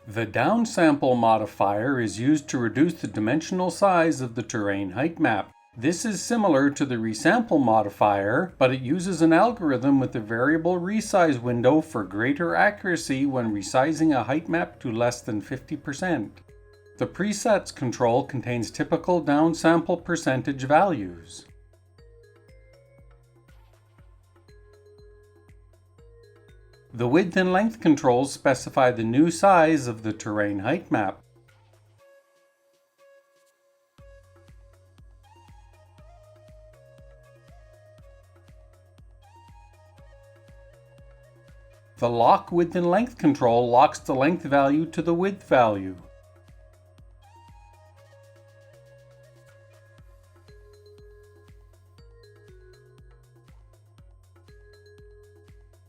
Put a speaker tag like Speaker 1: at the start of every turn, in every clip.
Speaker 1: The Downsample Modifier is used to reduce the dimensional size of the terrain height map. This is similar to the Resample Modifier, but it uses an algorithm with a variable resize window for greater accuracy when resizing a height map to less than 50%. The presets control contains typical downsample percentage values. The width and length controls specify the new size of the terrain height map. The lock width and length control locks the length value to the width value.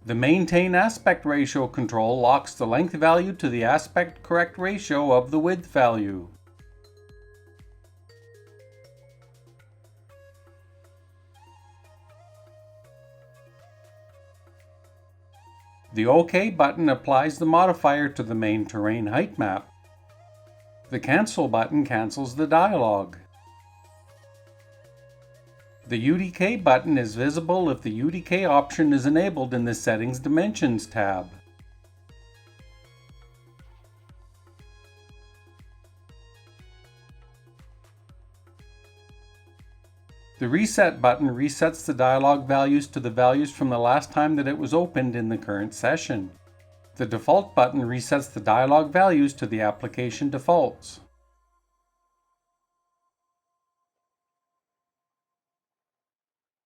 Speaker 1: The Maintain Aspect Ratio control locks the length value to the aspect correct ratio of the width value. The OK button applies the modifier to the main terrain height map. The Cancel button cancels the dialog. The UDK button is visible if the UDK option is enabled in the Settings Dimensions tab. The Reset button resets the dialog values to the values from the last time that it was opened in the current session. The Default button resets the dialog values to the application defaults.